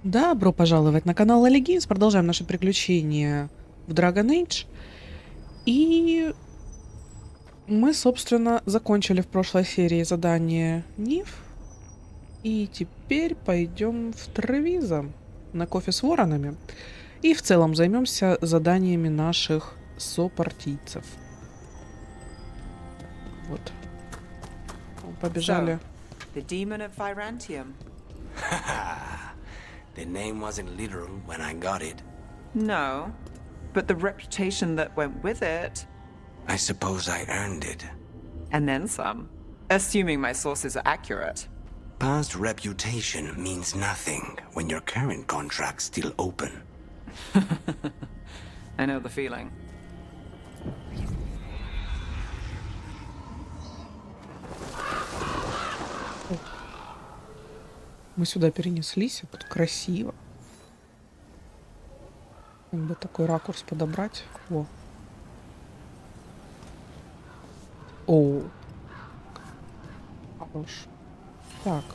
Добро пожаловать на канал Алигеймс. Продолжаем наши приключения в Dragon Age. И мы, собственно, закончили в прошлой серии задание Ниф. И теперь пойдем в Тревизо на кофе с воронами. И в целом займемся заданиями наших сопартийцев. Вот. Побежали. The demon of Virantium. The name wasn't literal when I got it. No, but the reputation that went with it. I suppose I earned it. And then some. Assuming my sources are accurate. Past reputation means nothing when your current contract's still open. I know the feeling. Мы сюда перенеслись, тут красиво. Как бы такой ракурс подобрать. Во. О. Хорош. Так.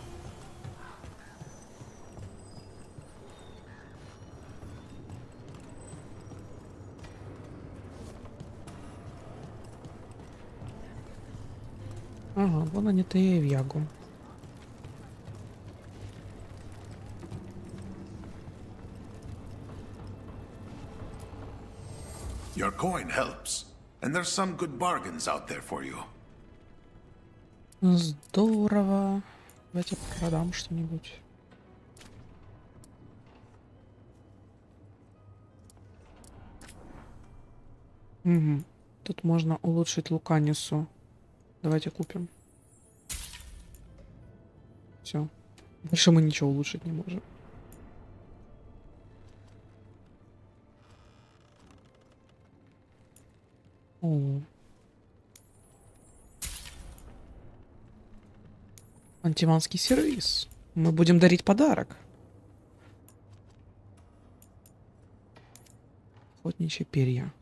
Ага, вон они-то и в Ягу. Your coin helps, and there's some good bargains out there for you. Здорово. Давайте продам что-нибудь. Угу. Тут можно улучшить Луканису. Давайте купим. Все. Больше мы ничего улучшить не можем. О. Антиманский сервис. Мы будем дарить подарок. Охотничьи перья.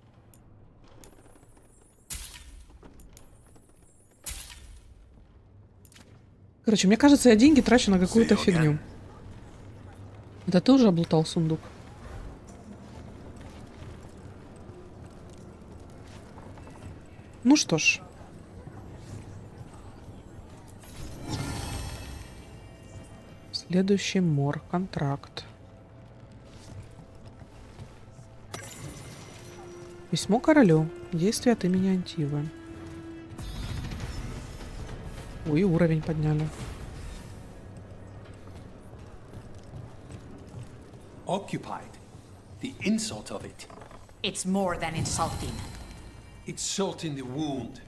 Короче, мне кажется, я деньги трачу на какую-то фигню. Это ты уже облутал сундук? Ну что ж. Следующий контракт. Письмо королю. Действие от имени Антивы. Ой, уровень подняли. Occupied. The insult of it. It's more than insulting. It's salt in the wound.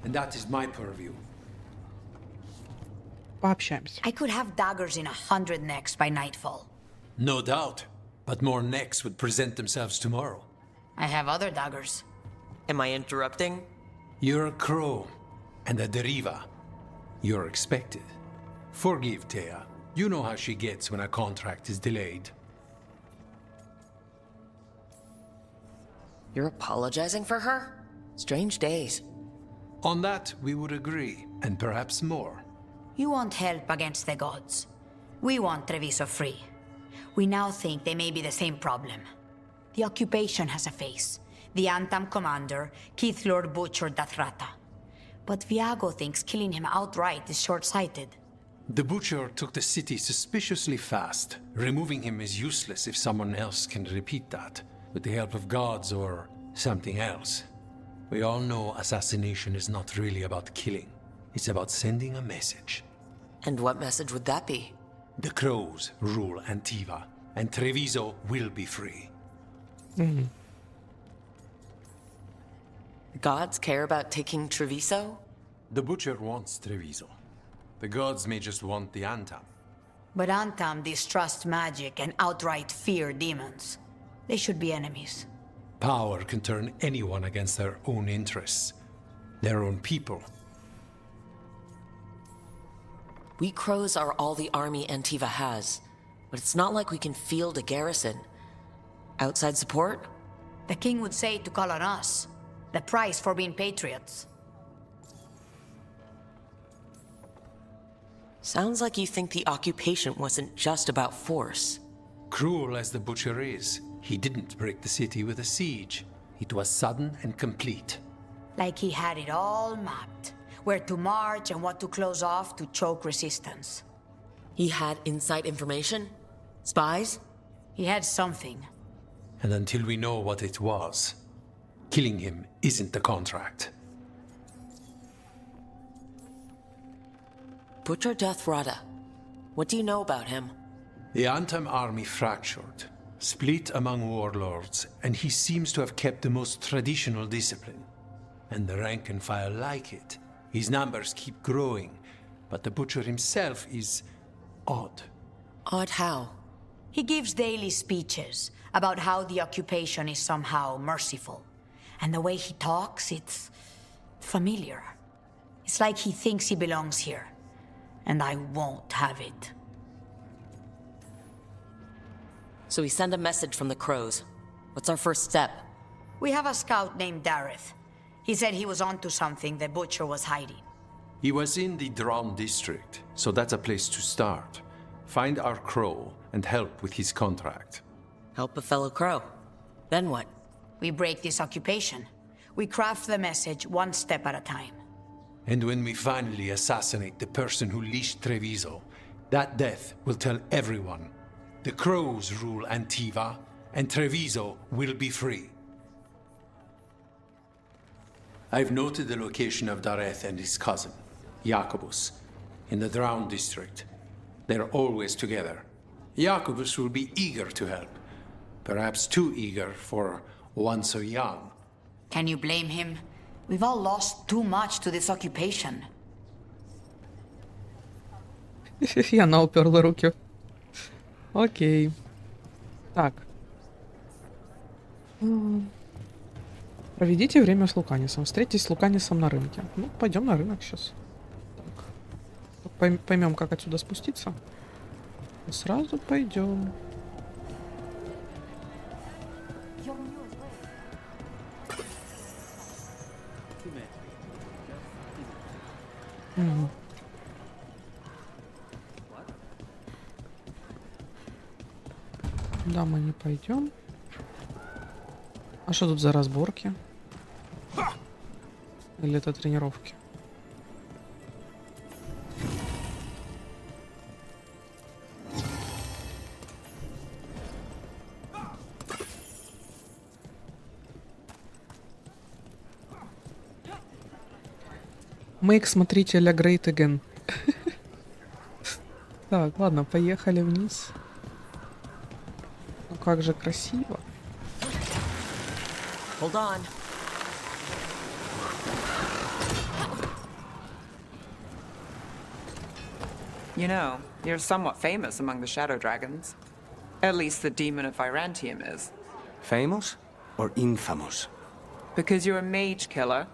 And that is my purview. Пообщаемся. I could have daggers in 100 necks by nightfall. No doubt. But more necks would present themselves tomorrow. I have other daggers. Am I interrupting? You're a crow. And a deriva. You're expected. Forgive Thea. You know how she gets when a contract is delayed. You're apologizing for her? Strange days. On that, we would agree. And perhaps more. You want help against the gods. We want Treviso free. We now think they may be the same problem. The occupation has a face. The Antam commander, Keith Lord Butcher Dathrata. But Viago thinks killing him outright is short-sighted. The Butcher took the city suspiciously fast. Removing him is useless if someone else can repeat that, with the help of gods or something else. We all know assassination is not really about killing. It's about sending a message. And what message would that be? The crows rule Antiva, and Treviso will be free. Gods care about taking Treviso? The Butcher wants Treviso. The gods may just want the Antam. But Antam distrust magic and outright fear demons. They should be enemies. Power can turn anyone against their own interests, their own people. We crows are all the army Antiva has, but it's not like we can field a garrison. Outside support? The king would say to call on us. The price for being patriots. Sounds like you think the occupation wasn't just about force. Cruel as the butcher is, he didn't break the city with a siege. It was sudden and complete. Like he had it all mapped. Where to march and what to close off to choke resistance. He had inside information? Spies? He had something. And until we know what it was, killing him isn't the contract. Butcher Deathrada. What do you know about him? The Antam army fractured, split among warlords, and he seems to have kept the most traditional discipline. And the rank and file like it. His numbers keep growing, but the butcher himself is odd. Odd how? He gives daily speeches about how the occupation is somehow merciful. And the way he talks, it's familiar. It's like he thinks he belongs here. And I won't have it. So we send a message from the Crows. What's our first step? We have a scout named Dareth. He said he was onto something the butcher was hiding. He was in the Dron district, so that's a place to start. Find our crow and help with his contract. Help a fellow Crow. Then what? We break this occupation. We craft the message one step at a time. And when we finally assassinate the person who leashed Treviso, that death will tell everyone. The Crows rule Antiva, and Treviso will be free. I've noted the location of Dareth and his cousin, Jacobus, in the Drown district. They're always together. Jacobus will be eager to help. Perhaps too eager for one so young. Can you blame him? We've all lost too much to this occupation. И она уперла руки. Окей. Так. Проведите время с Луканисом. Встретитесь с Луканисом на рынке. Ну, пойдем на рынок сейчас. Так. Поймем, как отсюда спуститься. И сразу пойдем. Угу. Да, мы не пойдем. А что тут за разборки? Или это тренировки? Make смотрителя great again. Так, ладно, поехали вниз. Ну как же красиво. Hold on. You know, you're somewhat famous among the Shadow Dragons. At least the Demon of Virantium is. Famous or infamous? Because you're a mage killer.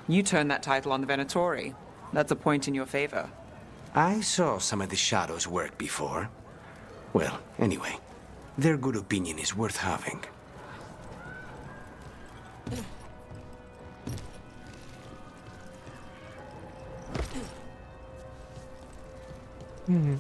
You turned that title on the Venatori. That's a point in your favor. I saw some of the Shadows' work before. Well, anyway, their good opinion is worth having. Угу.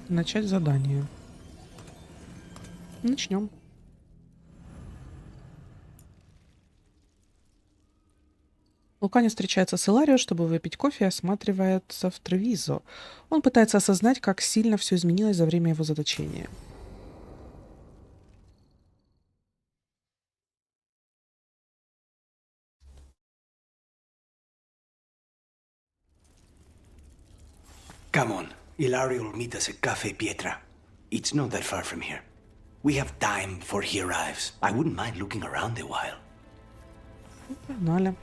Начать задание. Начнем. Лукани встречается с Иларио, чтобы выпить кофе, и осматривается в Тревизо. Он пытается осознать, как сильно все изменилось за время его заточения. Come on, Ilario will meet us at Cafe Pietra. It's not that far from here. We have time before he arrives. I wouldn't mind looking around a while. Погнали.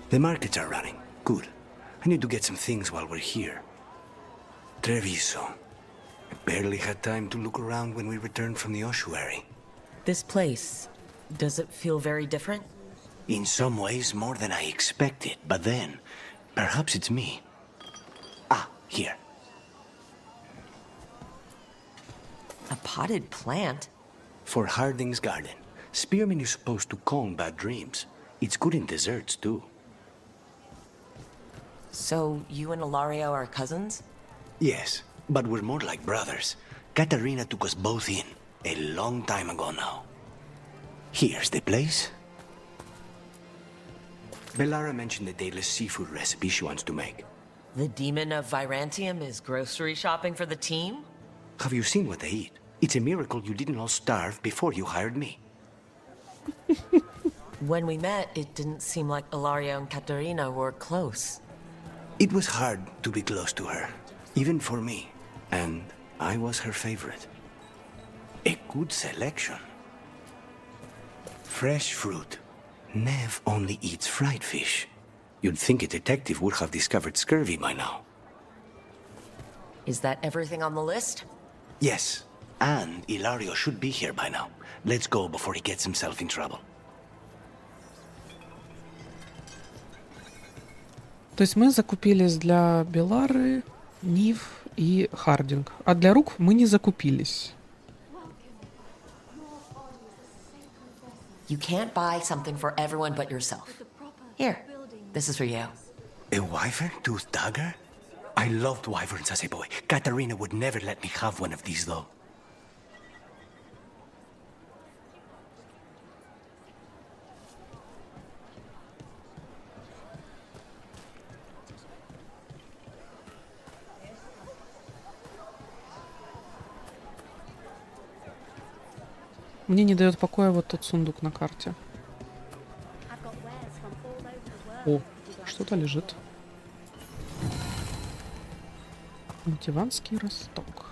The markets are running. Good. I need to get some things while we're here. Treviso. I barely had time to look around when we returned from the ossuary. This place, does it feel very different? In some ways, more than I expected, but then, perhaps it's me. Ah, here. A potted plant? For Harding's garden. Spearmint is supposed to calm bad dreams. It's good in desserts, too. So you and Ilario are cousins? Yes, but we're more like brothers. Katarina took us both in, a long time ago now. Here's the place. Bellara mentioned the dayless seafood recipe she wants to make. The demon of Virantium is grocery shopping for the team? Have you seen what they eat? It's a miracle you didn't all starve before you hired me. When we met, it didn't seem like Ilario and Katerina were close. It was hard to be close to her, even for me, and I was her favorite. A good selection. Fresh fruit. Nev only eats fried fish. You'd think a detective would have discovered scurvy by now. Is that everything on the list? Yes, and Ilario should be here by now. Let's go before he gets himself in trouble. То есть мы закупились для Белары, Нив и Хардинг. А для рук мы не закупились. You can't buy something for everyone but yourself. Here, this is for you. A wyvern-toothed dagger? I loved wyverns as a boy. Katarina would never let me have one of these, though. Мне не дает покоя вот тот сундук на карте. О, что-то лежит. Мультиванский росток.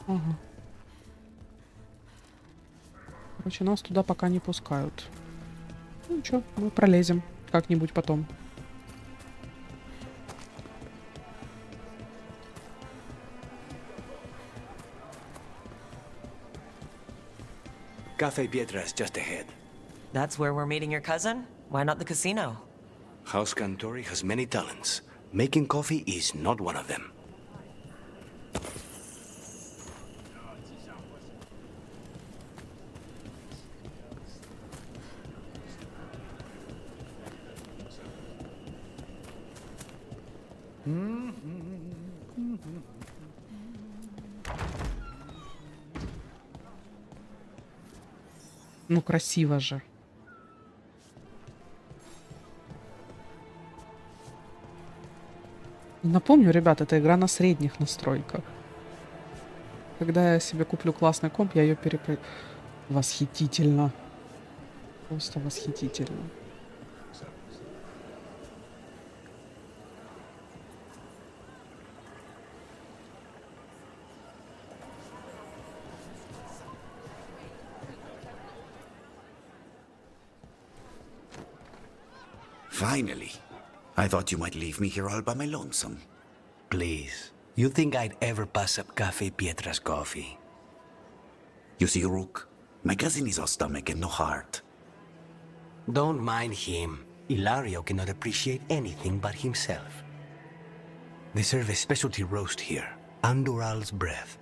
Ага. Короче, нас туда пока не пускают. Ну ничего, мы пролезем как-нибудь потом. Cafe Pietra's just ahead. That's where we're meeting your cousin? Why not the casino? House Cantori has many talents. Making coffee is not one of them. Ну, красиво же. Напомню, ребят, это игра на средних настройках. Когда я себе куплю классный комп, я ее перепро... Восхитительно. Просто восхитительно. Finally. I thought you might leave me here all by my lonesome. Please. You think I'd ever pass up Cafe Pietra's coffee? You see, Rook, my cousin is all stomach and no heart. Don't mind him. Ilario cannot appreciate anything but himself. They serve a specialty roast here, Andoral's breath.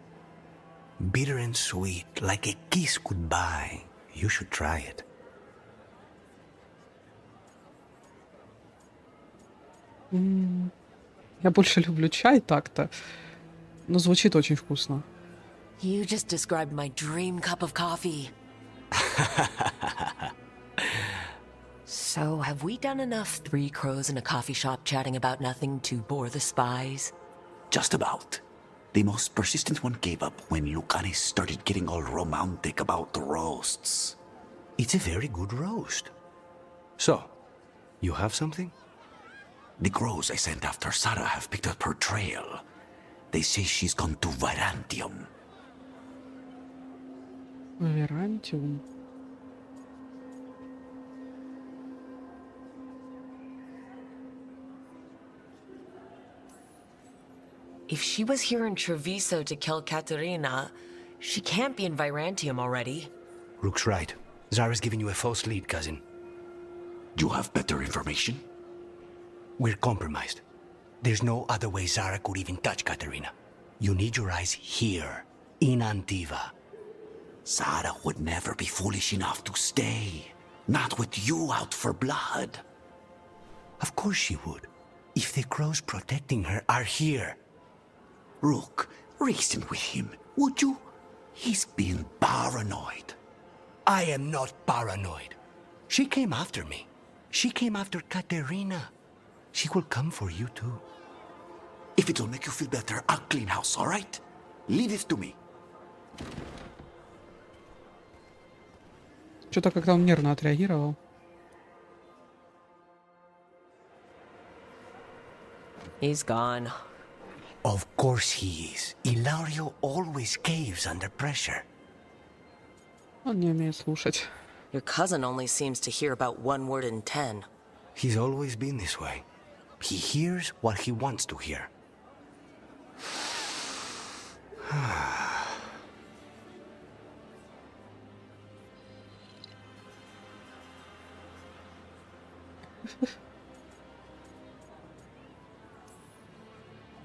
Bitter and sweet, like a kiss goodbye. You should try it. Я больше люблю чай так-то, но звучит очень вкусно. You just described my dream cup of coffee. So, have we done enough Three Crows in a coffee shop chatting about nothing to bore the spies? Just about. The most persistent one gave up when Lucanis started getting all romantic about the roasts. It's a very good roast. So, you have something? The crows I sent after Sarah have picked up her trail. They say she's gone to Virantium. Верантиум. If she was here in Treviso to kill Katerina, she can't be in Virantium already. Rook's right. Zara's giving you a false lead, cousin. Do you have better information? We're compromised. There's no other way Zara could even touch Katerina. You need your eyes here, in Antiva. Zara would never be foolish enough to stay. Not with you out for blood. Of course she would. If the crows protecting her are here. Rook, reason with him, would you? He's being paranoid. I am not paranoid. She came after me. She came after Katerina. She will come for you too. If it'll make you feel better, I'll clean house, all right? Leave it to me. Что-то как-то он нервно отреагировал. He's gone. Of course he is. Ilario always caves under pressure. Он не умеет слушать. Your cousin only seems to hear about one word in 10. He's always been this way. He hears what he wants to hear.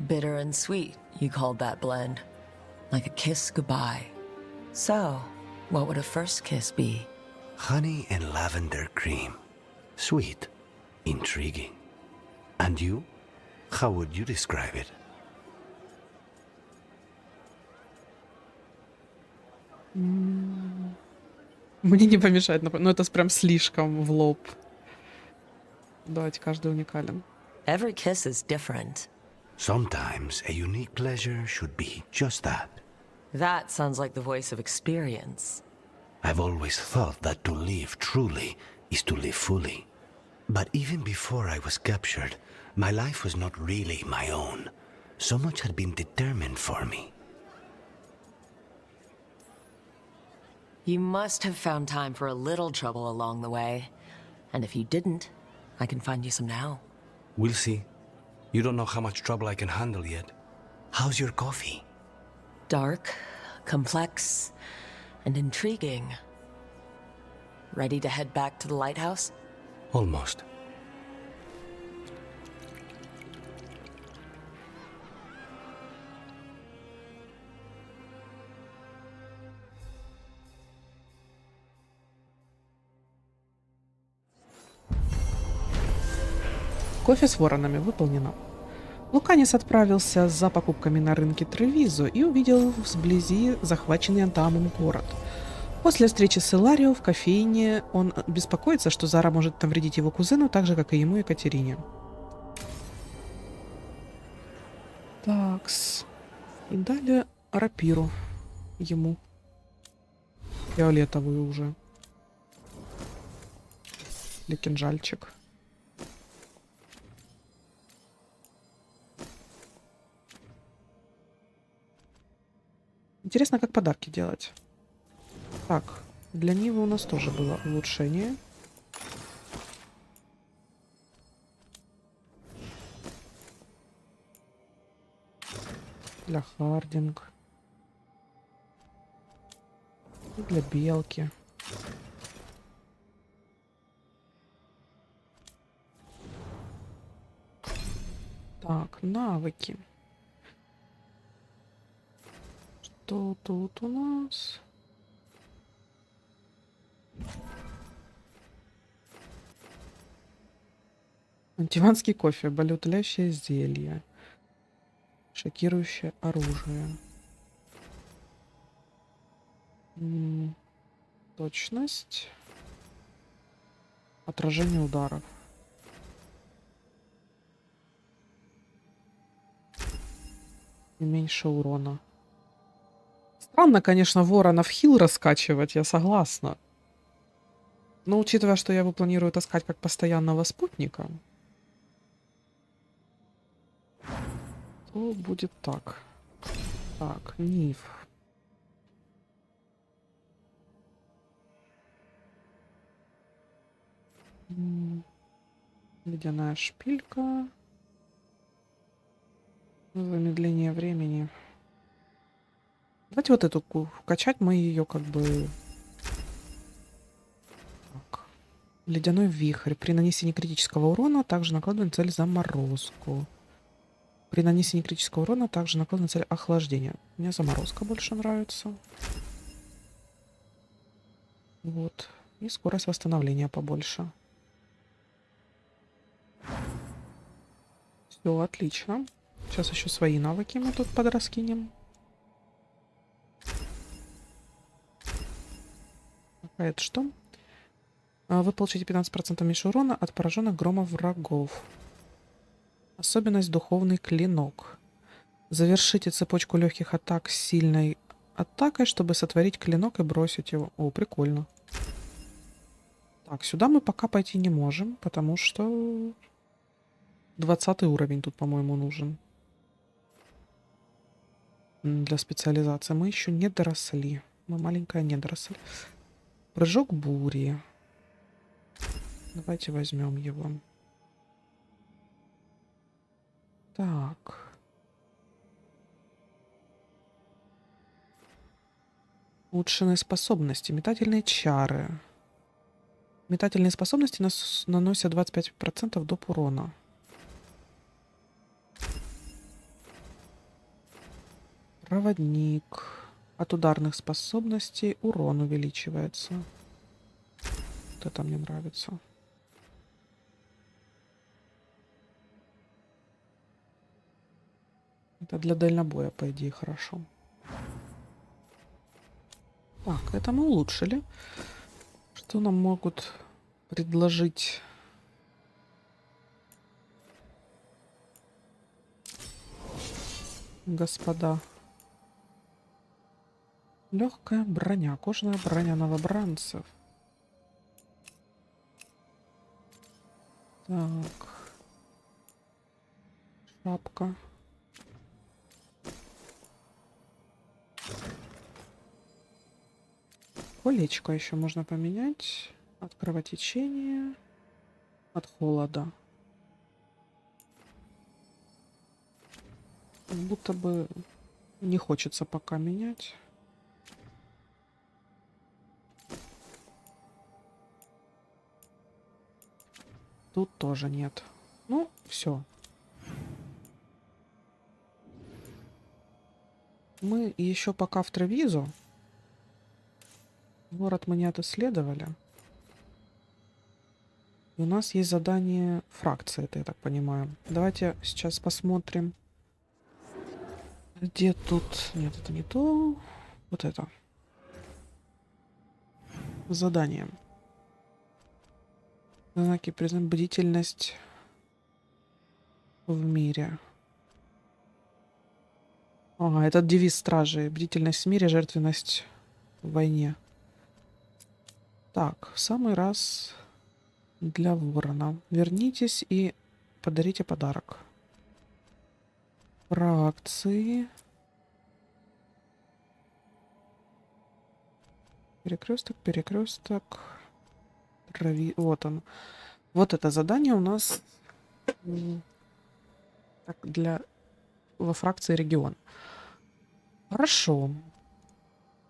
Bitter and sweet, you called that blend. Like a kiss goodbye. So, what would a first kiss be? Honey and lavender cream. Sweet. Intriguing. And you? How would you describe it? Мне не помешает, но это прям слишком в лоб. Давайте, каждый уникален. Every kiss is different. Sometimes a unique pleasure should be just that. That sounds like the voice of experience. I've always thought that to live truly is to live fully. But even before I was captured, my life was not really my own. So much had been determined for me. You must have found time for a little trouble along the way. And if you didn't, I can find you some now. We'll see. You don't know how much trouble I can handle yet. How's your coffee? Dark, complex, and intriguing. Ready to head back to the lighthouse? Almost. Кофе с воронами выполнено. Луканис отправился за покупками на рынке Тревизо и увидел вблизи захваченный Антамом город. После встречи с Иларио в кофейне он беспокоится, что Зара может навредить его кузену, так же, как и ему, Екатерине. Такс. И далее рапиру ему. Фиолетовую уже. Или кинжальчик. Интересно, как подарки делать. Так, для Нивы у нас тоже было улучшение. Для Хардинг. И для Белки. Так, навыки. Что тут у нас? Антиванский кофе, болеутоляющее зелье, шокирующее оружие. Точность. Отражение ударов. И меньше урона. Странно, конечно, ворона в хил раскачивать, я согласна. Но учитывая, что я его планирую таскать как постоянного спутника, то будет так. Так, Ниф. Ледяная шпилька. Замедление времени. Давайте вот эту качать, мы ее как бы... Так. Ледяной вихрь. При нанесении критического урона также накладываем цель заморозку. При нанесении критического урона также накладываем цель охлаждения. Мне заморозка больше нравится. Вот. И скорость восстановления побольше. Все, отлично. Сейчас еще свои навыки мы тут подраскинем. А это что? Вы получите 15% меньше урона от пораженных громов врагов. Особенность духовный клинок. Завершите цепочку легких атак с сильной атакой, чтобы сотворить клинок и бросить его. О, прикольно. Так, сюда мы пока пойти не можем, потому что 20 уровень тут, по-моему, нужен. Для специализации. Мы еще не доросли. Мы маленькая недоросль. Прыжок бури. Давайте возьмем его. Так. Улучшенные способности. Метательные чары. Метательные способности наносят 25% доп. Урона. Проводник. От ударных способностей урон увеличивается. Вот это мне нравится. Это для дальнобоя, по идее, хорошо. Так, это мы улучшили. Что нам могут предложить? Господа. Легкая броня. Кожаная броня новобранцев. Так. Шапка. Колечко еще можно поменять. От кровотечения. От холода. Как будто бы не хочется пока менять. Тут тоже нет. Ну, все. Мы еще пока в Тревизо. Город мы не отисследовали. И у нас есть задание фракции, это я так понимаю. Давайте сейчас посмотрим. Где тут... Нет, это не то. Вот это. Задание. Знаки признают бдительность в мире. Ага, это девиз стражи. Бдительность в мире, жертвенность в войне. Так, в самый раз для ворона. Вернитесь и подарите подарок. Фракции. Перекресток, перекресток. Вот он. Вот это задание у нас так, во фракции регион. Хорошо.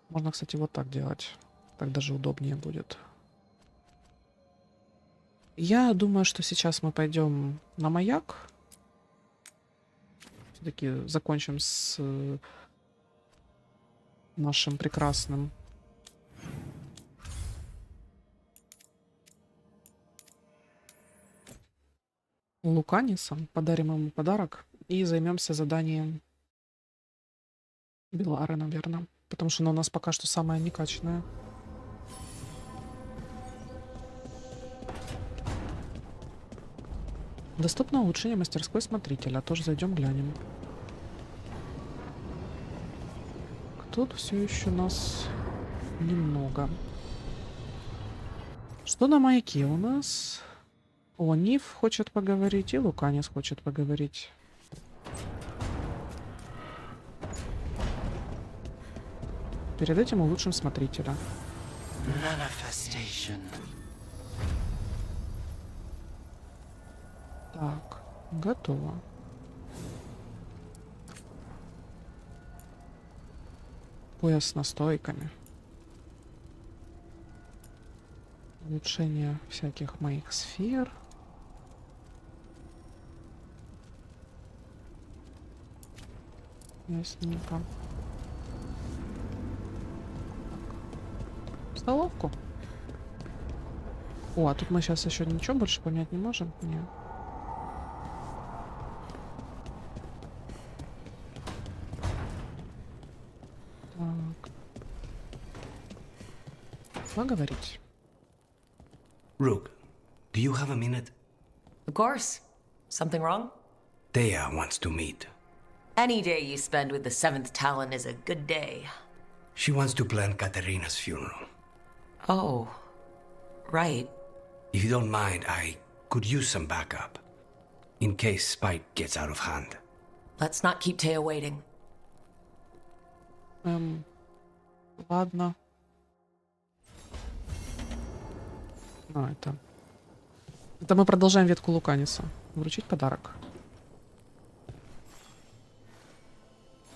Можно, кстати, вот так делать. Так даже удобнее будет. Я думаю, что сейчас мы пойдем на маяк. Все-таки закончим с нашим прекрасным Луканисом. Подарим ему подарок и займемся заданием Белары, наверное. Потому что она у нас пока что самая некачанная. Доступно улучшение мастерской смотрителя. Тоже зайдем, глянем. Тут все еще нас немного. Что на маяке у нас? О, Ниф хочет поговорить, и Луканис хочет поговорить. Перед этим улучшим смотрителя. Так, готово. Пояс с настойками. Улучшение всяких моих сфер. Ясненько. Столовку. О, а тут мы сейчас еще ничего больше понять не можем? Нет. Так. Поговорить. Rook, do you have a minute? Of course. Something wrong? Thea wants to meet. Any day you spend with the 7th Talon is a good day. She wants to plan Katerina's funeral. Oh, right. If you don't mind, I could use some backup. In case Spike gets out of hand. Let's not keep Taya waiting. Ладно. Это мы продолжаем ветку Луканиса. Вручить подарок.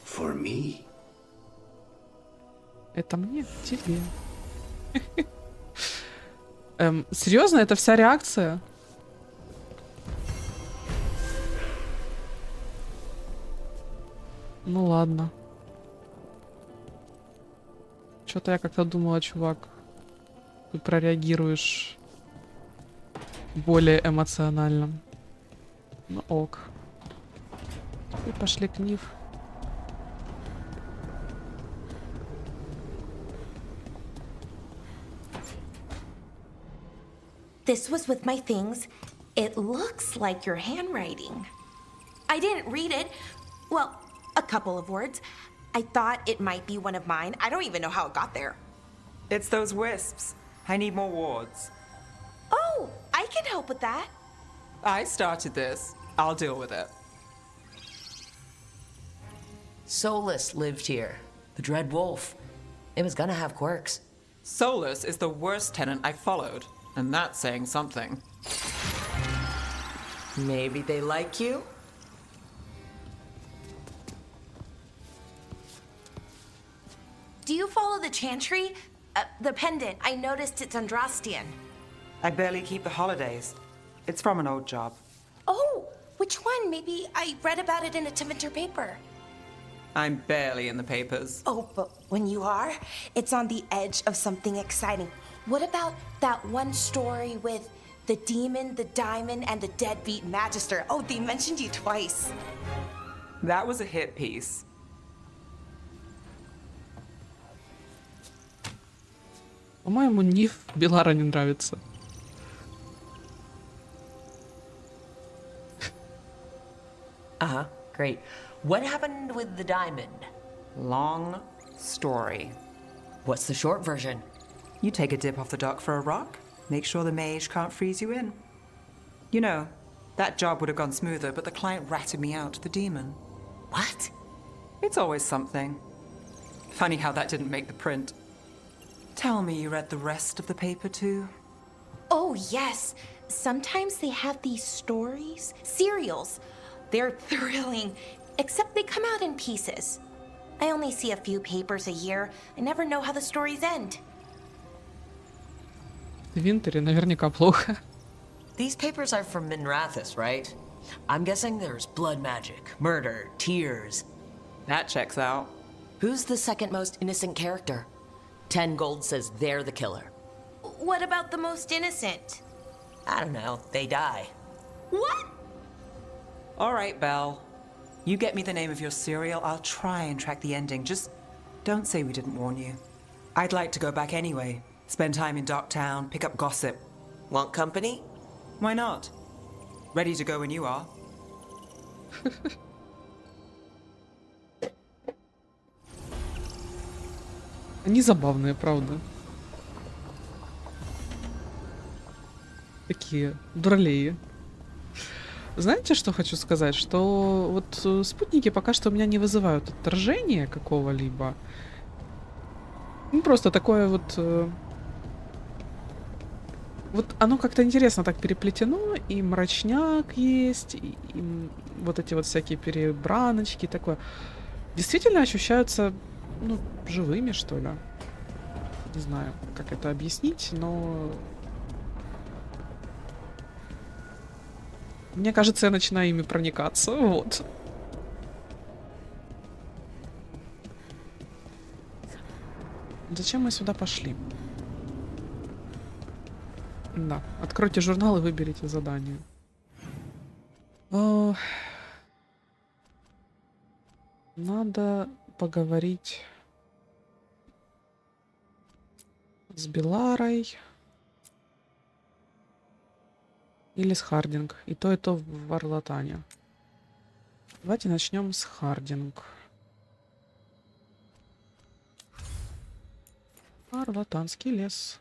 For me? Это мне, тебе. Серьезно, это вся реакция? Ну ладно. Что-то я как-то думала, чувак, ты прореагируешь более эмоционально. Ну ок. И пошли к Нив. This was with my things. It looks like your handwriting. I didn't read it. Well, a couple of words. I thought it might be one of mine. I don't even know how it got there. It's those wisps. I need more wards. Oh, I can help with that. I started this. I'll deal with it. Solus lived here. The Dread Wolf. It was gonna have quirks. Solus is the worst tenant I followed, and that's saying something. Maybe they like you? Do you follow the chantry? The pendant. I noticed it's Andrastian. I barely keep the holidays. It's from an old job. Oh, which one? Maybe I read about it in a Tivinter paper. I'm barely in the papers. Oh, but when you are, it's on the edge of something exciting. What about that one story with the demon, the diamond, and the deadbeat magister? Oh, they mentioned you twice. That was a hit piece. По-моему, Нив Белара не нравится. Uh-huh, great. What happened with the diamond? Long story. What's the short version? You take a dip off the dock for a rock, make sure the mage can't freeze you in. You know, that job would have gone smoother, but the client ratted me out to the demon. What? It's always something. Funny how that didn't make the print. Tell me you read the rest of the paper too? Oh, yes. Sometimes they have these stories, serials. They're thrilling, except they come out in pieces. I only see a few papers a year. I never know how the stories end. В Винтере наверняка плохо. These papers are from Minrathous, right? I'm guessing there's blood magic, murder, tears. That checks out. Who's the second most innocent character? 10 gold says they're the killer. What about the most innocent? I don't know, they die. What? All right, Belle. You get me the name of your serial, I'll try and track the ending. Just don't say we didn't warn you. I'd like to go back anyway. Spend time in Docktown, pick up gossip. Want company? Why not? Ready to go when you are. Они забавные, правда. Такие дуралеи. Знаете, что хочу сказать? Что вот спутники пока что у меня не вызывают отторжения какого-либо. Ну, просто такое вот... Вот оно как-то интересно так переплетено, и мрачняк есть, и вот эти вот всякие перебраночки, такое. Действительно ощущаются ну, живыми, что ли. Не знаю, как это объяснить, но... Мне кажется, я начинаю ими проникаться, вот. Зачем мы сюда пошли? Да, откройте журнал и выберите задание. Надо поговорить с Беларой или с Хардинг. И то в Арлатане. Давайте начнем с Хардинг. Арлатанский лес.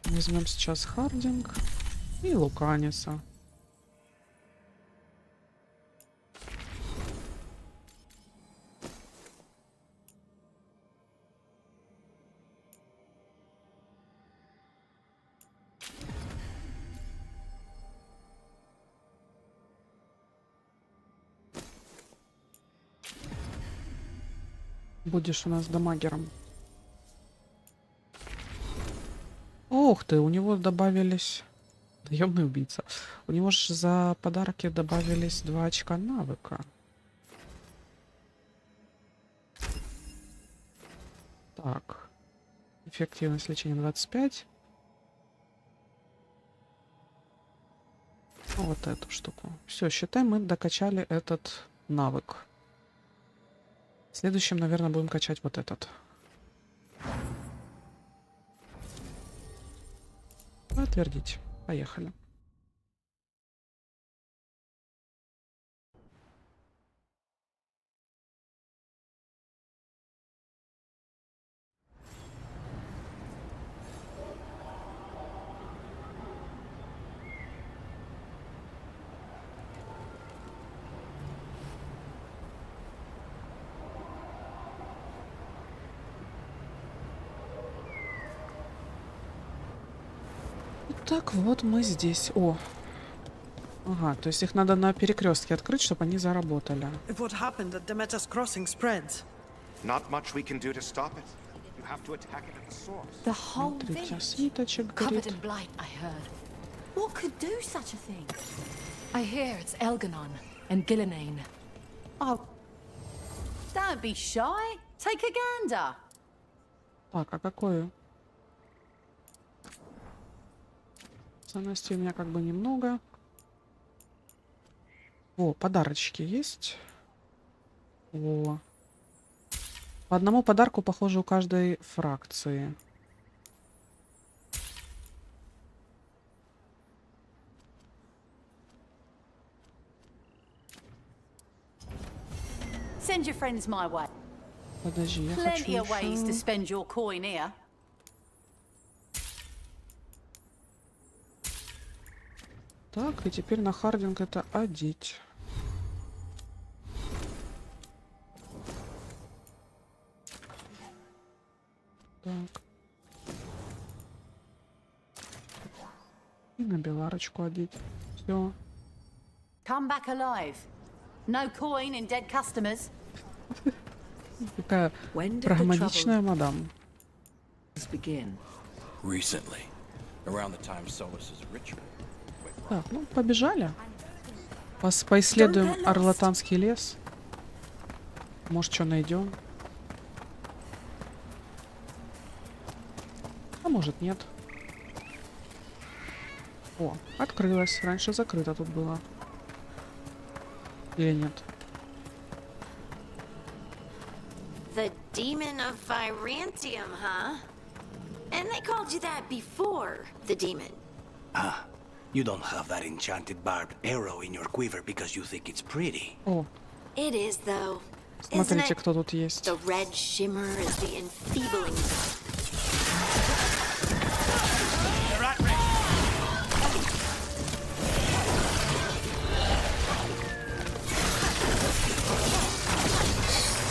Возьмем сейчас Хардинг и Луканиса. Будешь у нас дамагером. Ух ты, у него добавились... Наемный убийца. У него же за подарки добавились 2 очка навыка. Так. Эффективность лечения 25. Вот эту штуку. Все, считай, мы докачали этот навык. Следующим, наверное, будем качать вот этот. Подтвердить. Поехали. Так, вот мы здесь. О. Ага, то есть их надо на перекрестке открыть, чтобы они заработали. If what happened at Demeter's Crossing spreads, Not much we can do to stop it. You have to attack it at the source. The whole Смотрите, village свиточек covered горит. in blight, I heard. What could do such a thing? I hear it's Elganon and Gillenane. Oh, don't be shy. Take a gander. Так, а какую? Ценностей у меня как бы немного. О, подарочки есть. О. По одному подарку, похоже, у каждой фракции. Send your friends my way. Подожди, я хочу Plenty of ways to еще... spend your coin here. Так, и теперь на Хардинг это одеть. Так. И на Беларочку одеть. Все. Come back alive. No coin in dead customers. Такая прагматичная мадам. Begin. Recently, around the time Solus's ritual. Так, ну побежали. Поисследуем Арлатанский лес. Может, что найдем. А может, нет. О, открылась. Раньше закрыто тут было. Или нет? The demon of Virantium, huh? And they called you that before, the demon. Ah, you don't have that enchanted barbed arrow in your quiver because you think it's pretty. О, It is, though. Isn't смотрите, it? кто тут есть. The red shimmer is the enfeebling.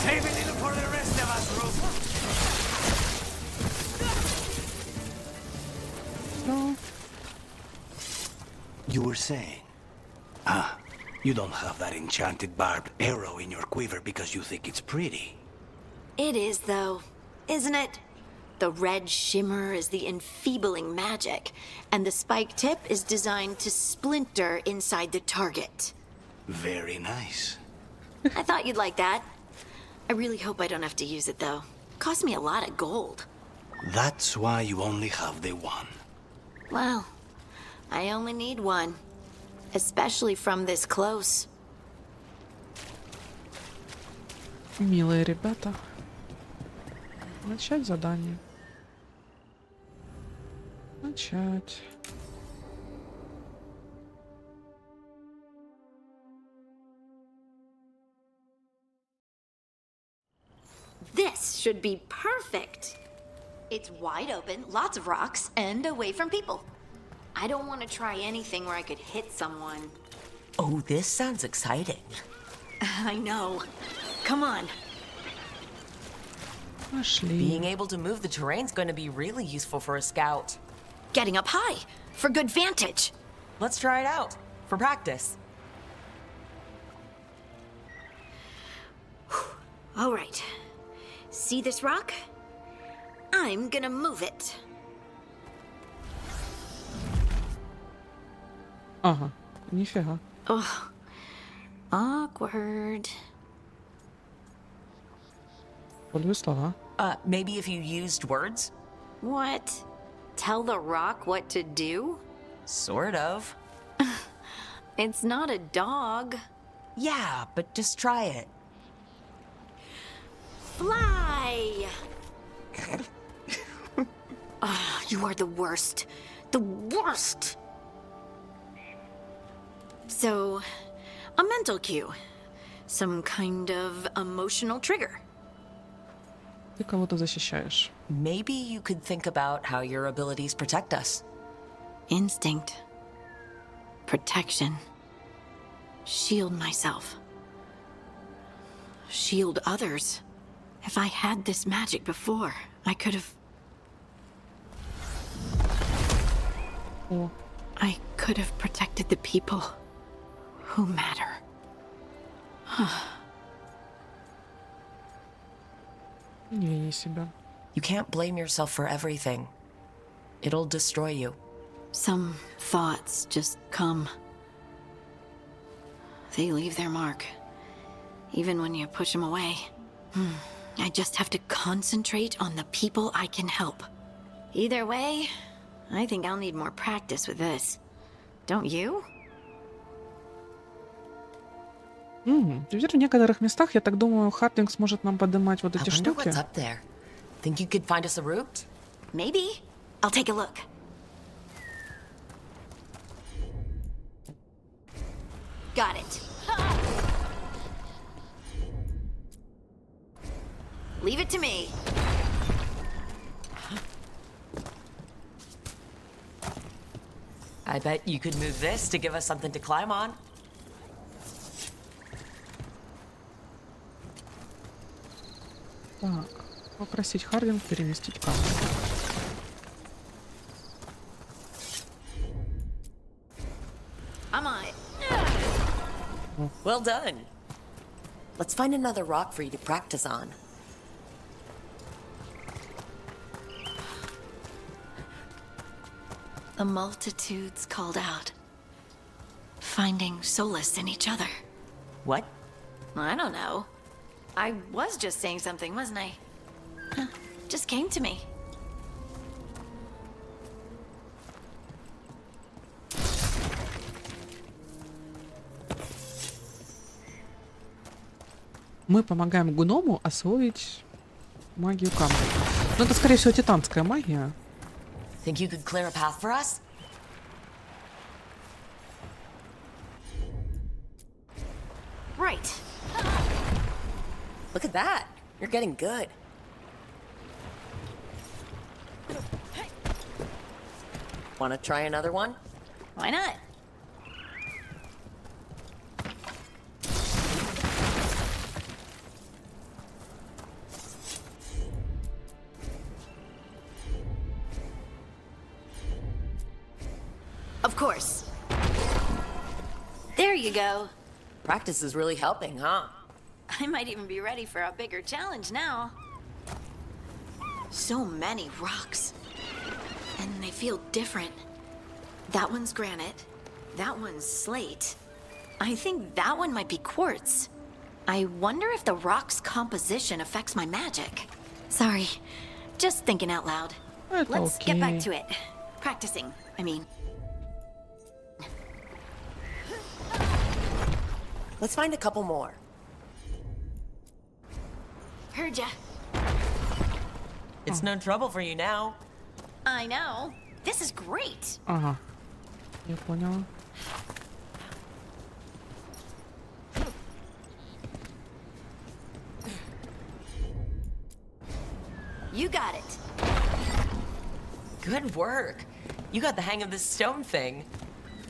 Save a little for the rest of us, Rufus. Всё. You were saying? Ah, You don't have that enchanted barbed arrow in your quiver because you think it's pretty. It is, though, isn't it? The red shimmer is the enfeebling magic, and the spike tip is designed to splinter inside the target. Very nice. I thought you'd like that. I really hope I don't have to use it, though. Cost me a lot of gold. That's why you only have the one. Well, I only need one. Especially from this close. Милые ребята. Начать задание. Начать. This should be perfect. It's wide open, lots of rocks, and away from people. I don't want to try anything where I could hit someone. Oh, this sounds exciting. I know. Come on. Пошли. Being able to move the terrain's going to be really useful for a scout. Getting up high, for good vantage. Let's try it out, for practice. All right. See this rock? I'm gonna move it. Ага, нифига. Oh, awkward. Пользуй слова. Maybe if you used words? What? Tell the rock what to do? Sort of. It's not a dog. Yeah, but just try it. Fly! Ah, you are the worst. The worst! So, a mental cue. Some kind of emotional trigger. Ты кого-то защищаешь. Maybe you could think about how your abilities protect us. Instinct. Protection. Shield myself. Shield others. If I had this magic before, I could have... О, I could have protected the people who matter. не вини себя. You can't blame yourself for everything. It'll destroy you. Some thoughts just come. They leave their mark. Even when you push them away. I just have to concentrate on the people I can help. Either way, I think I'll need more practice with this. Don't you? Теперь в некоторых местах, я так думаю, Хардинг сможет нам поднимать вот I эти wonder штуки. what's up there. Think you could find us a route? Maybe. I'll take a look. Got it. Leave it to me. I bet you could move this to give us something to climb on. Так, попросить Хардинг переместить камеру. I'm on it. Well done. Let's find another rock for you to practice on. The multitudes called out, finding solace in each other. What? I don't know. I was just saying something, wasn't I? Huh, just came to me. Мы помогаем гному освоить магию камня. Ну, это, скорее всего, титанская магия. Think you could clear a path for us? Right. Look at that. You're getting good. Want to try another one? Why not? Of course. There you go. Practice is really helping, huh? I might even be ready for a bigger challenge now. So many rocks. And they feel different. That one's granite. That one's slate. I think that one might be quartz. I wonder if the rock's composition affects my magic. Sorry, just thinking out loud. Let's get back to it. Practicing, I mean. Let's find a couple more. Heard ya. It's no trouble for you now. I know. This is great. Ага. Я поняла. You got it. Good work. You got the hang of this stone thing.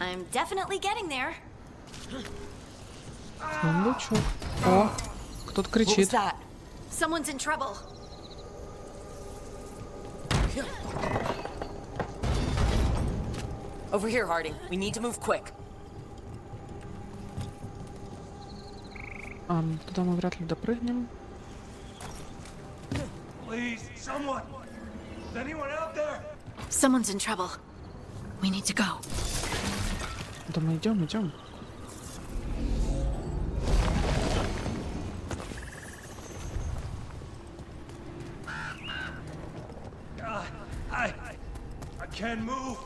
I'm definitely getting there. Сундучок. О, кто-то What was кричит. that? Someone's in trouble. Over here, Harding. We need to move quick. Туда мы вряд ли допрыгнем. Please, someone! Is anyone out there? Someone's in trouble. We need to go. Да мы идем, идем. I can't move.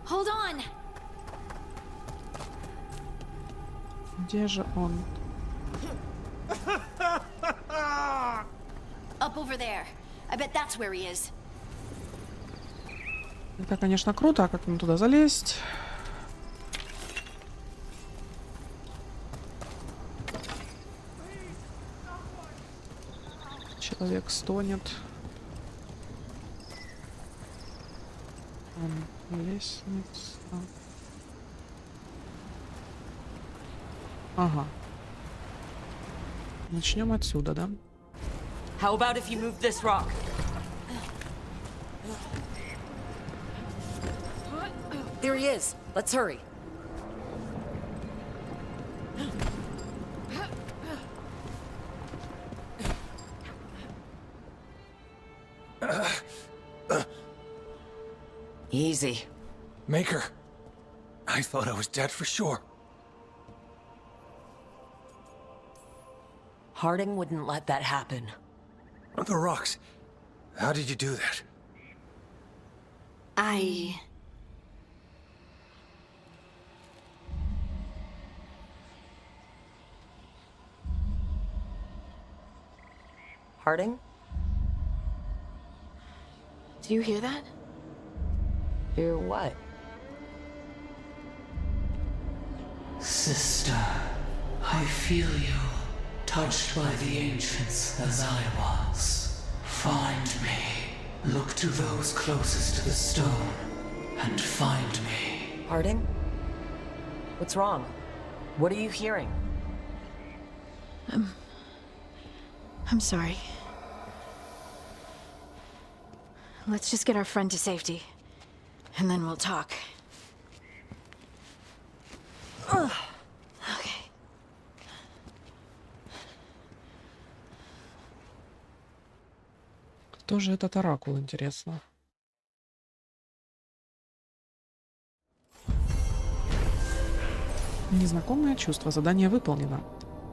Hold on. Где же он? Up over there. I bet that's where he is. Это, конечно, круто, а как нам туда залезть? Человек стонет. Лестница. Ага. Начнем отсюда, да? How about if you move this rock? There he is. Let's hurry. Easy. Maker, I thought I was dead for sure. Harding wouldn't let that happen. The rocks. How did you do that? Harding? Do you hear that? Hear what? Sister, I feel you, touched by the ancients as I was. Find me. Look to those closest to the stone, and find me. Harding? What's wrong? What are you hearing? I'm sorry. Let's just get our friend to safety, and then we'll talk. Okay. Кто же этот оракул, интересно? Незнакомое чувство. Задание выполнено.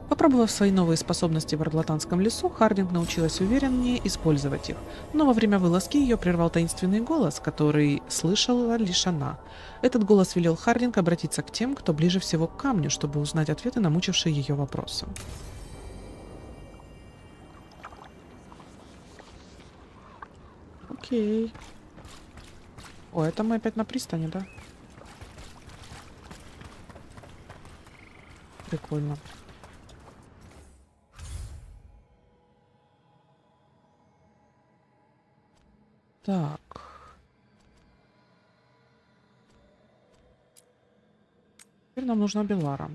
Попробовав свои новые способности в Ардлатанском лесу, Хардинг научилась увереннее использовать их. Но во время вылазки ее прервал таинственный голос, который слышала лишь она. Этот голос велел Хардинг обратиться к тем, кто ближе всего к камню, чтобы узнать ответы на мучившие ее вопросы. Окей. О, это мы опять на пристани, да? Прикольно. Так. Теперь нам нужна Белара.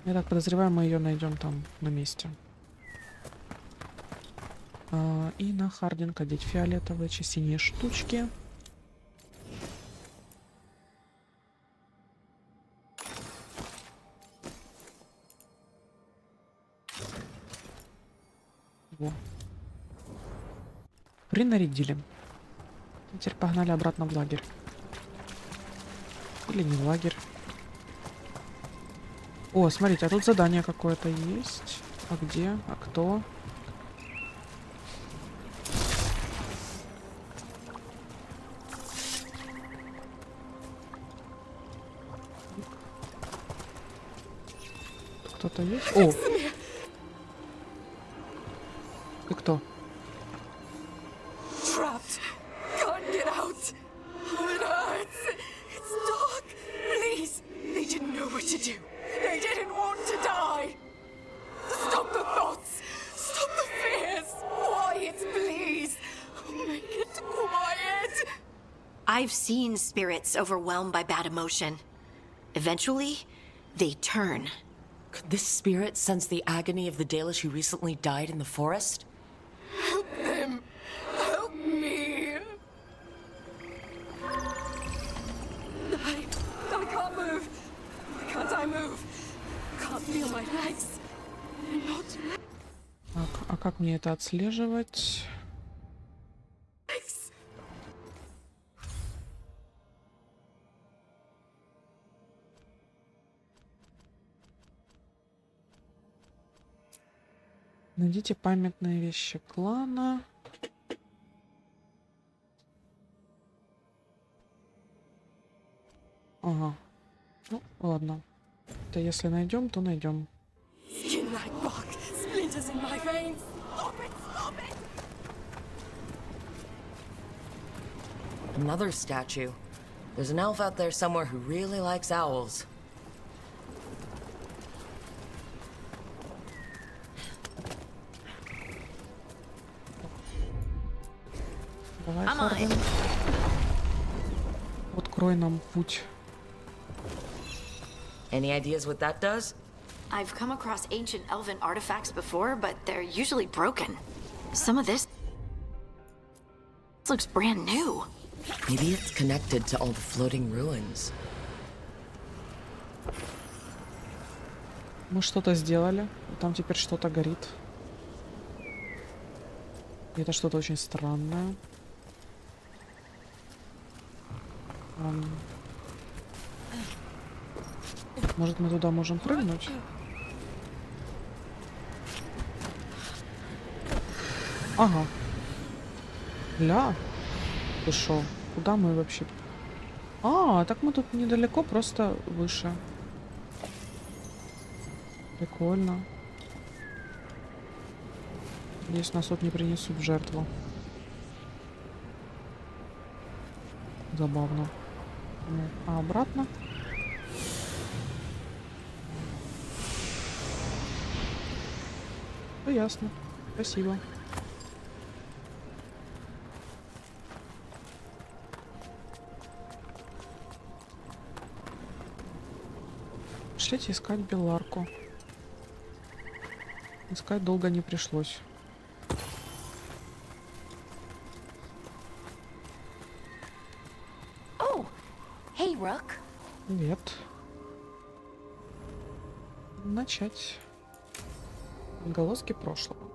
Я так подозреваю, мы ее найдем там на месте. И на Хардинг одеть фиолетовые синие штучки. Во. Принарядили. Теперь погнали обратно в лагерь. Или не в лагерь. О, смотрите, а тут задание какое-то есть. А где? А кто? Кто-то есть? О! Ты кто? Trapped. Can't get out. Oh, it hurts. It's dark. Please. They didn't know what to do. They didn't want to die. Stop the thoughts. Stop the fears. Quiet, please. Make it quiet. I've seen spirits overwhelmed by bad emotion. Eventually, they turn. Could this spirit sense the agony of the Dalish who recently died in the forest? Help them. Help me. I can't move. Why can't I move? Can't feel my legs. They're not Так, а как мне это отслеживать? legs. Найдите памятные вещи клана. Ага. Ну, ладно. Это если найдем, то найдем. Skin like bark. Splinters in my veins. Stop it. Stop it. Another statue. There's an elf out there somewhere who really likes owls. Давай, Хардин. Открой нам путь. Any ideas what that does? I've come across ancient elven artifacts before, but they're usually broken. Some of this looks brand new. Maybe it's connected to all the floating ruins. Мы что-то сделали. Там теперь что-то горит. И это что-то очень странное. Может, мы туда можем прыгнуть? Ага. Ля. Ты шо? Куда мы вообще? А, так мы тут недалеко, просто выше. Прикольно. Надеюсь, нас тут не принесут в жертву. Забавно. Ну, а обратно? Ну, ясно. Спасибо. Пошлите искать Белларку. Искать долго не пришлось. Oh, hey, Rook. Привет. Начать. Отголоски прошлого.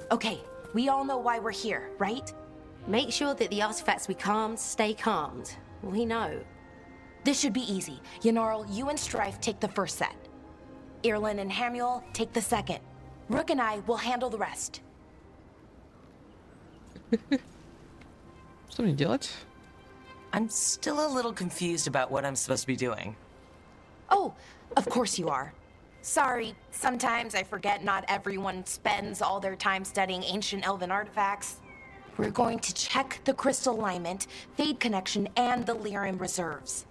Okay, we all know why we're here, right? Make sure that the artifacts we calmed stay calmed. We know. This should be easy. Yanarl, you and Strife take the first set. Irlin and Hamuel take the second. Rook and I will handle the rest. Что мне делать? I'm still a little confused about what I'm supposed to be doing. Oh, of course you are. Sorry, sometimes I forget not everyone spends all their time studying ancient elven artifacts. We're going to check the crystal alignment, fade connection, and the Lyran reserves.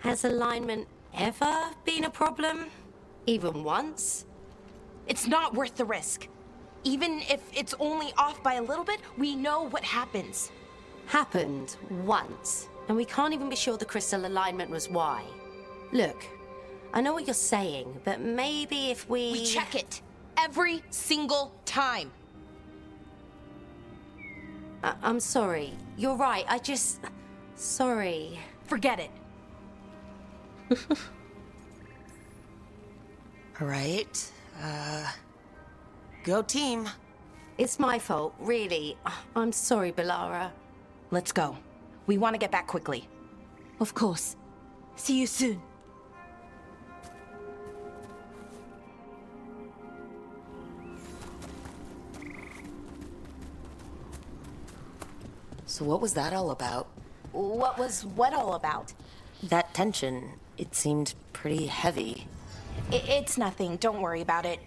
Has alignment ever been a problem? Even once? It's not worth the risk. Even if it's only off by a little bit, we know what happens. Happened once, and we can't even be sure the crystal alignment was why. Look, I know what you're saying, but maybe if we... We check it every single time. I'm sorry. You're right. I just... Sorry. Forget it. All right. Go team. It's my fault, really. I'm sorry, Balara. Let's go. We want to get back quickly. Of course. See you soon. So what was that all about? What was what all about? That tension, it seemed pretty heavy. It's nothing. Don't worry about it.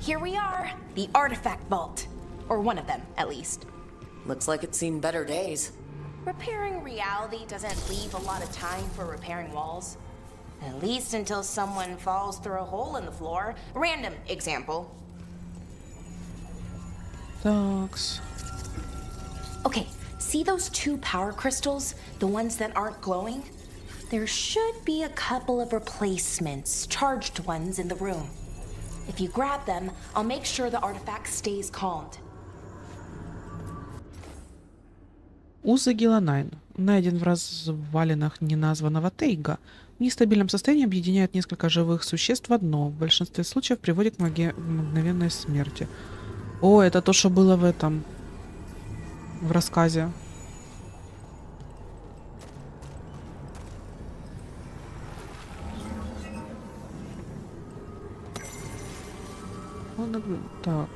Here we are. The artifact vault. Or one of them, at least. Looks like it's seen better days. Repairing reality doesn't leave a lot of time for repairing walls. At least until someone falls through a hole in the floor. Random example. Такс. Okay, see those 2 power crystals? The ones that aren't glowing? There should be a couple of replacements, charged ones in the room. If you grab them, I'll make sure the artifact stays calmed. Узы Гиланайн. Найден в развалинах неназванного Тейга. В нестабильном состоянии объединяет несколько живых существ в одно. В большинстве случаев приводит к мгновенной смерти. О, это то, что было в этом... В рассказе. Так.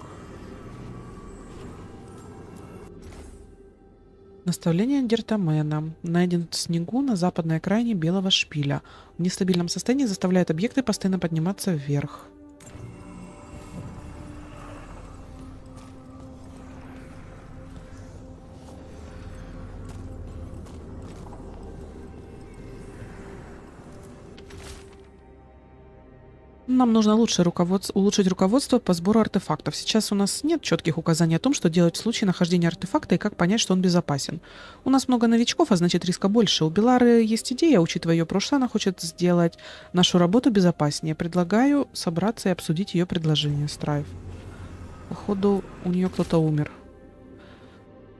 Наставление Дертамена. Найден в снегу на западной окраине Белого Шпиля. В нестабильном состоянии заставляет объекты постоянно подниматься вверх. Нам нужно улучшить руководство по сбору артефактов. Сейчас у нас нет четких указаний о том, что делать в случае нахождения артефакта и как понять, что он безопасен. У нас много новичков, а значит риска больше. У Белары есть идея, учитывая ее прошлое, она хочет сделать нашу работу безопаснее. Предлагаю собраться и обсудить ее предложение. Страйв. Походу, у нее кто-то умер.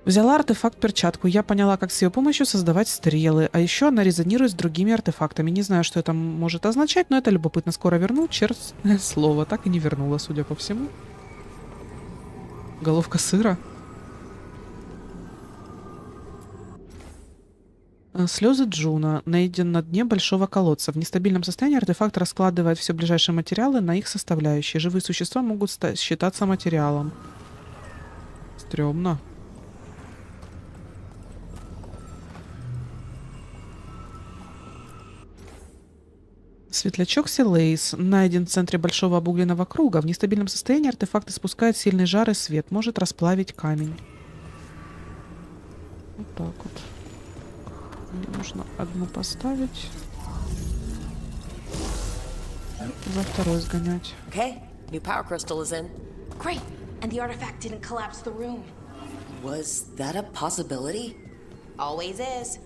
Взяла артефакт-перчатку. Я поняла, как с ее помощью создавать стрелы. А еще она резонирует с другими артефактами. Не знаю, что это может означать, но это любопытно. Скоро верну. Честное слово. Так и не вернула, судя по всему. Головка сыра. Слезы Джуна. Найден на дне большого колодца. В нестабильном состоянии артефакт раскладывает все ближайшие материалы на их составляющие. Живые существа могут считаться материалом. Стрёмно. Светлячок Силейс. Найден в центре большого обугленного круга. В нестабильном состоянии артефакт испускает сильный жар и свет. Может расплавить камень. Вот так вот. Мне нужно одну поставить. За второй сгонять. Okay, new power crystal is in. Great, and the artifact didn't collapse the room. Was that a possibility? Always is.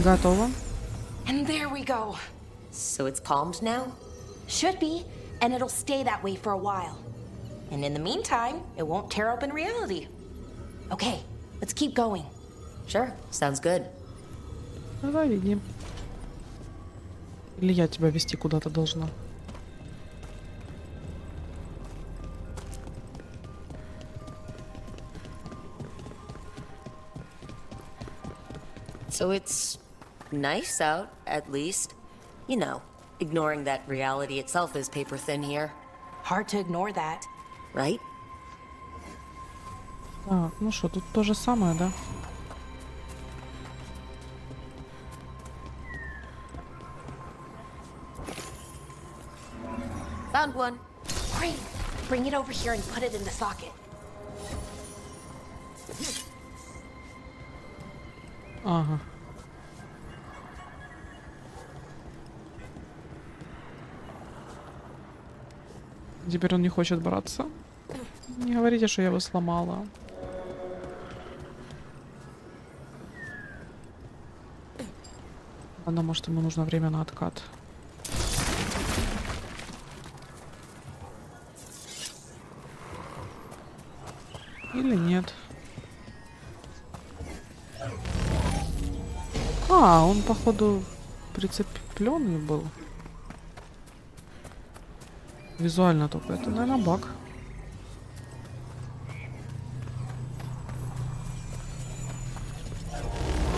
Готово. And there we go. So it's calmed now? Should be, and it'll stay that way for a while. And in the meantime, it won't tear open reality. Okay, let's keep going. Sure, sounds good. Давай, веди. Или я тебя вести куда-то должна? So it's nice out, at least. You know, ignoring that reality itself is paper thin here. Hard to ignore that. Right? Так, ну что, тут то же самое, да? Found one. Great. Bring it over here and put it in the socket. Ага. Теперь он не хочет браться. Не говорите, что я его сломала. Ладно, может, ему нужно время на откат. Или нет? А, он, походу, прицепленный был. Визуально только. Это, наверное, баг.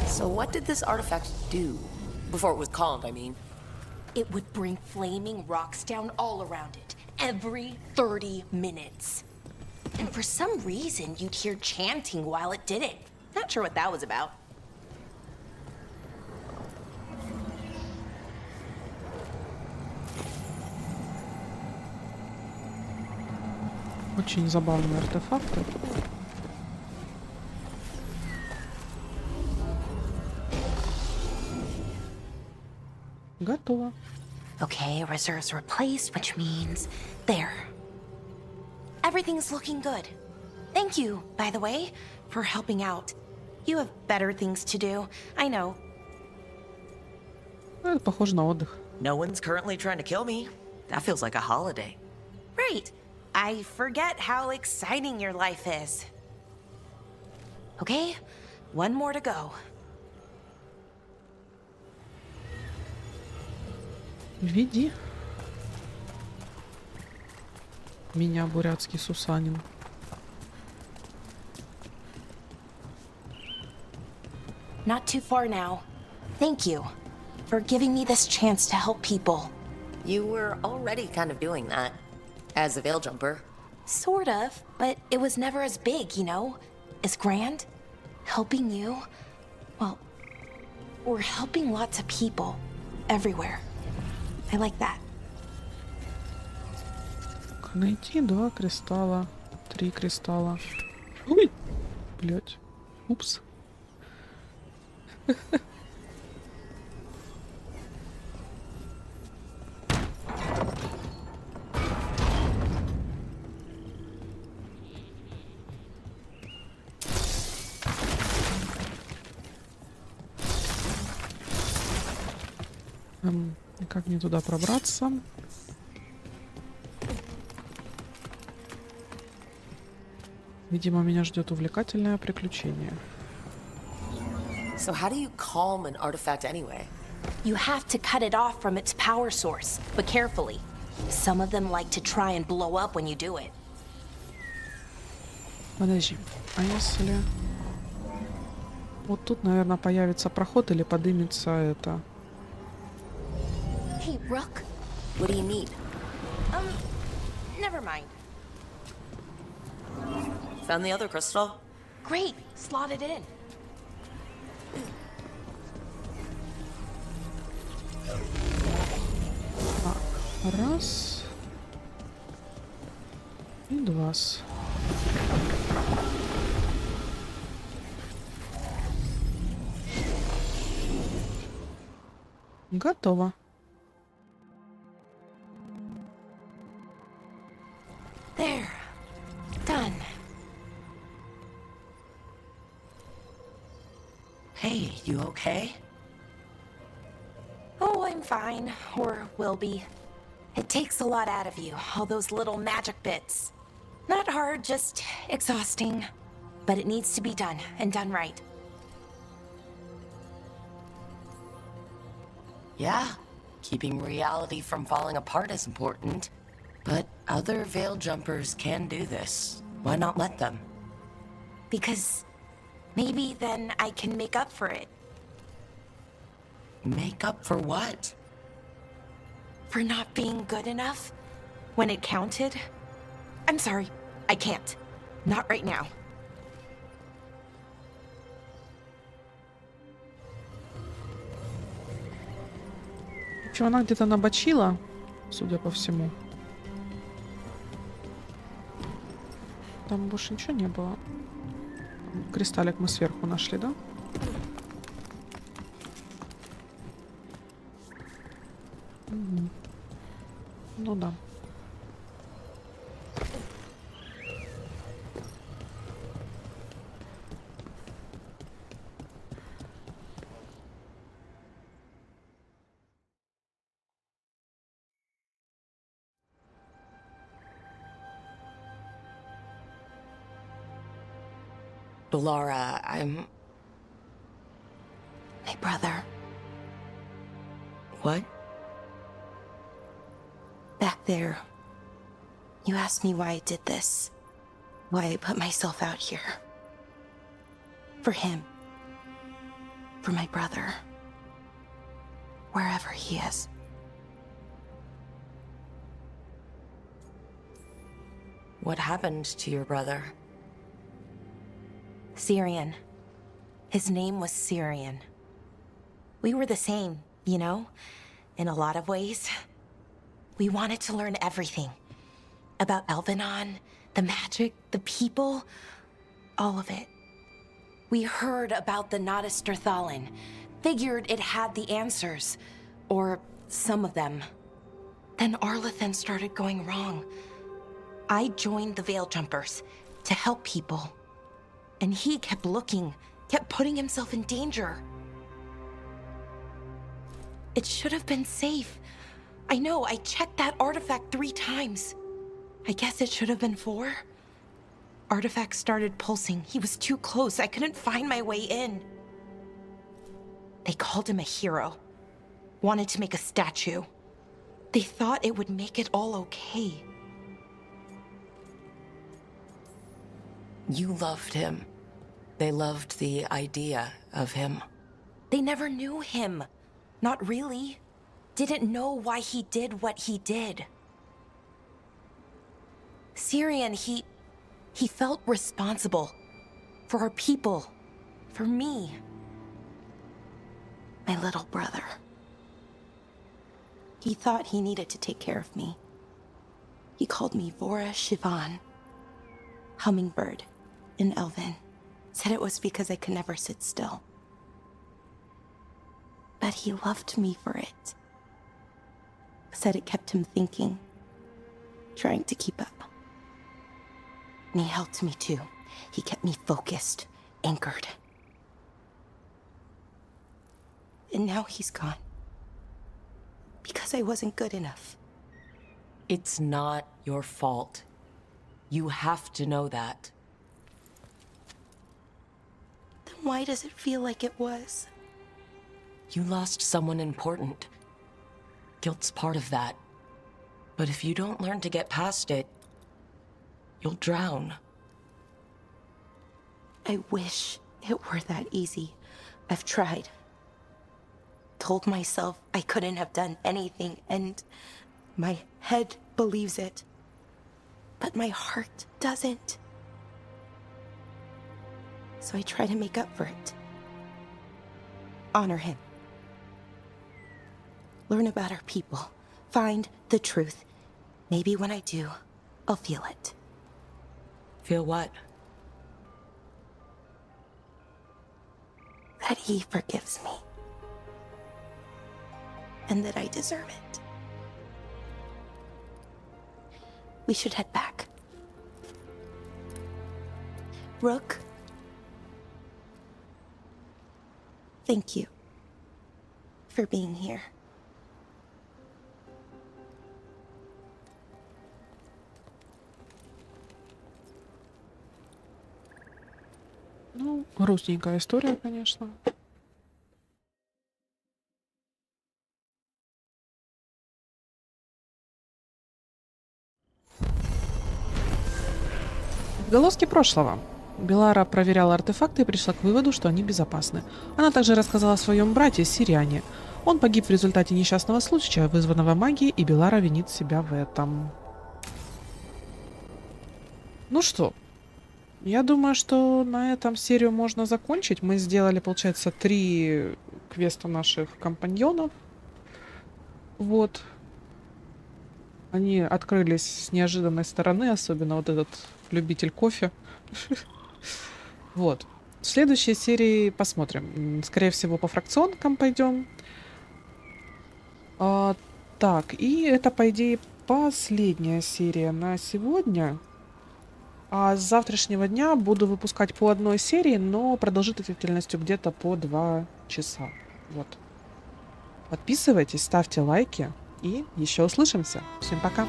So what did this artifact do? Before it was calmed, I mean. It would bring flaming rocks down all around it, every 30 minutes. And for some reason, you'd hear chanting while it did it. Not sure what that was about. Очень забавные артефакты. Готово. Okay, reserves replaced, which means there. Everything's looking good. Thank you, by the way, for helping out. You have better things to do. I know. Это похоже на отдых. No one's currently trying to kill me. That feels like a holiday. Right. I forget how exciting your life is. Okay, one more to go. Веди меня, бурятский Сусанин. Not too far now. Thank you for giving me this chance to help people. You were already kind of doing that. As a veil jumper. Sort of, but it was never as big, you know? As grand. Helping you. Well, we're helping lots of people. Everywhere. I like that. Найти 2 кристалла. 3 кристалла. Ой! Блять. Упс. Как мне туда пробраться? Видимо, меня ждет увлекательное приключение. So how do you calm an artifact anyway? You have to cut it off from its power source, but carefully. Some of them like to try and blow up when you do it. Подожди, а если... Вот тут, наверное, появится проход или подымется это... Hey, Rook. What do you need? Never mind. Found the other crystal? Great, slot it in. Так, раз. И 2. Готово. There. Done. Hey, you okay? Oh, I'm fine. Or will be. It takes a lot out of you, all those little magic bits. Not hard, just exhausting. But it needs to be done, and done right. Yeah, keeping reality from falling apart is important. But other veil jumpers can do this. Why not let them? Because maybe then I can make up for it. Make up for what? For not being good enough when it counted. I'm sorry, I can't. Not right now. Чё, она где-то набочила, судя по всему. Там больше ничего не было. Кристаллик мы сверху нашли, да? Угу. Ну да. Belara, I'm... My brother. What? Back there, you asked me why I did this. Why I put myself out here. For him. For my brother. Wherever he is. What happened to your brother? Syrian. His name was Syrian. We were the same, you know? In a lot of ways. We wanted to learn everything. About Elvenon, the magic, the people, all of it. We heard about the Nadasterthalin, figured it had the answers, or some of them. Then Arlathan started going wrong. I joined the Veil Jumpers to help people. And he kept looking, kept putting himself in danger. It should have been safe. I know, I checked that artifact 3 times. I guess it should have been 4. Artifact started pulsing. He was too close. I couldn't find my way in. They called him a hero. Wanted to make a statue. They thought it would make it all okay. You loved him. They loved the idea of him. They never knew him. Not really. Didn't know why he did what he did. Syrian, he felt responsible. For our people. For me. My little brother. He thought he needed to take care of me. He called me Vora Shivan. Hummingbird in Elven. Said it was because I could never sit still. But he loved me for it. Said it kept him thinking. Trying to keep up. And he helped me too. He kept me focused, anchored. And now he's gone. Because I wasn't good enough. It's not your fault. You have to know that. Then why does it feel like it was? You lost someone important. Guilt's part of that. But if you don't learn to get past it, you'll drown. I wish it were that easy. I've tried. Told myself I couldn't have done anything, and my head believes it. But my heart doesn't. So I try to make up for it. Honor him. Learn about our people. Find the truth. Maybe when I do, I'll feel it. Feel what? That he forgives me. And that I deserve it. We should head back. Rook. Thank you for being here. Ну, грустненькая история, конечно. Отголоски прошлого. Белара проверяла артефакты и пришла к выводу, что они безопасны. Она также рассказала о своем брате Сириане. Он погиб в результате несчастного случая, вызванного магией, и Белара винит себя в этом. Ну что, я думаю, что на этом серию можно закончить. Мы сделали, получается, 3 квеста наших компаньонов. Вот. Они открылись с неожиданной стороны, особенно вот этот любитель кофе. Вот. В следующей серии посмотрим. Скорее всего, по фракционкам пойдем. Так, и это, по идее, последняя серия на сегодня. А с завтрашнего дня буду выпускать по 1 серии, но продолжительностью где-то по 2 часа. Вот. Подписывайтесь, ставьте лайки и еще услышимся. Всем пока!